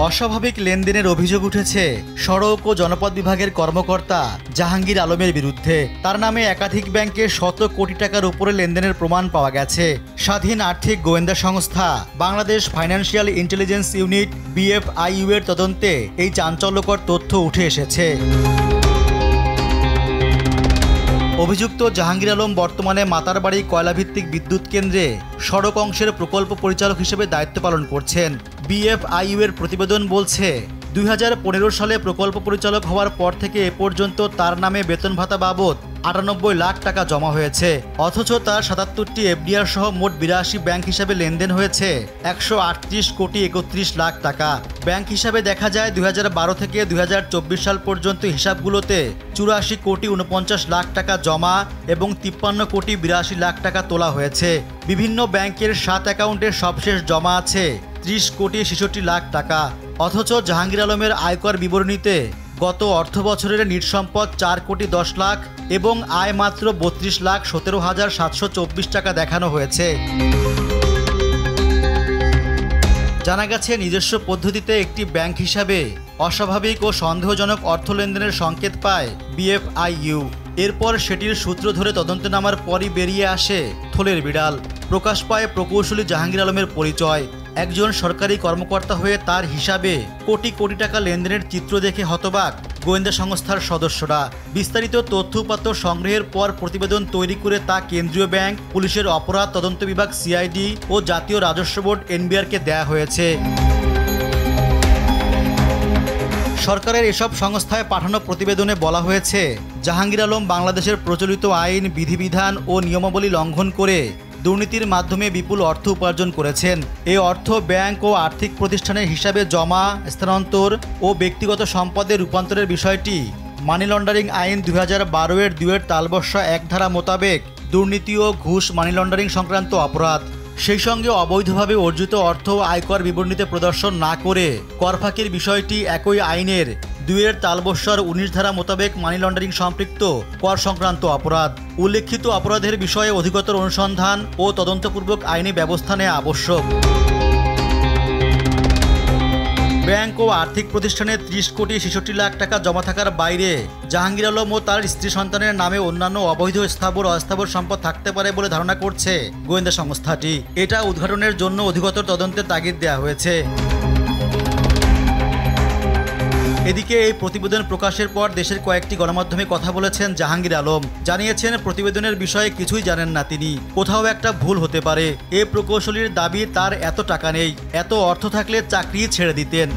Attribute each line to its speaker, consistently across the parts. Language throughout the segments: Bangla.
Speaker 1: অস্বাভাবিক লেনদেনের অভিযোগ উঠেছে সড়ক ও জনপদ বিভাগের কর্মকর্তা জাহাঙ্গীর আলমের বিরুদ্ধে। তার নামে একাধিক ব্যাংকে শত কোটি টাকার উপরে লেনদেনের প্রমাণ পাওয়া গেছে। স্বাধীন আর্থিক গোয়েন্দা সংস্থা Bangladesh financial intelligence unit BFIU এর তদন্তে এই চাঞ্চল্যকর তথ্য উঠে এসেছে। অভিযুক্ত জাহাঙ্গীর আলম বর্তমানে মাতারবাড়ি কয়লাভিত্তিক বিদ্যুৎ কেন্দ্রে সড়ক অংশের প্রকল্প পরিচালক হিসেবে দায়িত্ব পালন করছেন। BFIU এর প্রতিবেদন বলছে 2015 সালে প্রকল্প পরিচালক হওয়ার পর থেকে এ পর্যন্ত তার নামে বেতন ভাতা বাবদ 98 লাখ টাকা জমা হয়েছে। অথচ তার 77টি FDR সহ মোট 82 ব্যাংক হিসাবে লেনদেন হয়েছে 138 কোটি 31 লাখ টাকা। ব্যাংক হিসাবে দেখা যায় 2012 থেকে 2024 সাল পর্যন্ত হিসাবগুলোতে 84 কোটি 49 লাখ টাকা জমা এবং 53 কোটি 82 লাখ টাকা তোলা হয়েছে। বিভিন্ন ব্যাংকের 7 অ্যাকাউন্টের সবশেষ জমা আছে 30 কোটি 66 লাখ টাকা। অথচ জাহাঙ্গীর আলমের আয়কর বিবরণীতে গত অর্থ বছরের নিট সম্পদ 4 কোটি 10 লাখ এবং আয় মাত্র 32,17,724 টাকা দেখানো হয়েছে। জানা গেছে নিজস্ব পদ্ধতিতে একটি ব্যাংক হিসাবে অস্বাভাবিক ও সন্দেহজনক অর্থ লেনদেনের সংকেত পায় BFIU। এরপর সেটির সূত্র ধরে তদন্তে নামার পরই বেরিয়ে আসে থলের বিড়াল। প্রকাশ পায় প্রকৌশলী জাহাঙ্গীর আলমের পরিচয়। একজন সরকারি কর্মকর্তা হয়ে তার হিসাবে কোটি কোটি টাকা লেনদেনের চিত্র দেখে হতবাক গোয়েন্দা সংস্থার সদস্যরা। বিস্তারিত তথ্য-উপাত্ত সংগ্রহের পর প্রতিবেদন তৈরি করে তা কেন্দ্রীয় ব্যাংক, পুলিশের অপরাধ তদন্ত বিভাগ CID ও জাতীয় রাজস্ব বোর্ড NBR-কে দেয়া হয়েছে। সরকারের এসব সংস্থায় পাঠানো প্রতিবেদনে বলা হয়েছে, জাহাঙ্গীর আলম বাংলাদেশের প্রচলিত আইন, বিধিবিধান ও নিয়মাবলী লঙ্ঘন করে দুর্নীতির মাধ্যমে বিপুল অর্থ উপার্জন করেছেন। এই অর্থ ব্যাংক ও আর্থিক প্রতিষ্ঠানের হিসাবে জমা, স্থানান্তর ও ব্যক্তিগত সম্পদে রূপান্তরের বিষয়টি মানি লন্ডারিং আইন 2012 এর 2 তালবস্যা 1 ধারা মোতাবেক দুর্নীতি ও ঘুষ মানি লন্ডারিং সংক্রান্ত অপরাধ। সেই সঙ্গে অবৈধভাবে অর্জিত অর্থ আয়কর বিবরণীতে প্রদর্শন না করে করফাঁকির বিষয়টি একই আইনের 2 তালবস্যার 19 ধারা মোতাবেক মানি লন্ডারিং সম্পৃক্ত কর সংক্রান্ত অপরাধ। উল্লেখিত অপরাধের বিষয়ে অধিকতর অনুসন্ধান ও তদন্তপূর্বক আইনি ব্যবস্থা নেওয়া আবশ্যক। ব্যাংক ও আর্থিক প্রতিষ্ঠানে 30 কোটি 66 লাখ টাকা জমা থাকার বাইরে জাহাঙ্গীর আলম ও তার স্ত্রী সন্তানের নামে অন্যান্য অবৈধ স্থাবর অস্থাবর সম্পদ থাকতে পারে বলে ধারণা করছে গোয়েন্দা সংস্থাটি। এটা উদ্ঘাটনের জন্য অধিকতর তদন্তের তাগিদ দেওয়া হয়েছে। এদিকে এই প্রতিবেদন প্রকাশের পর দেশের কয়েকটি গণমাধ্যমে কথা বলেছেন জাহাঙ্গীর আলম। জানিয়েছেন প্রতিবেদনের বিষয়ে কিছুই জানেন না তিনি। কোথাও একটা ভুল হতে পারে। এ প্রকৌশলীর দাবি তার এত টাকা নেই, এত অর্থ থাকলে চাকরি ছেড়ে দিতেন।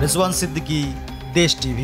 Speaker 1: রেজওয়ান সিদ্দিকী, দেশ TV।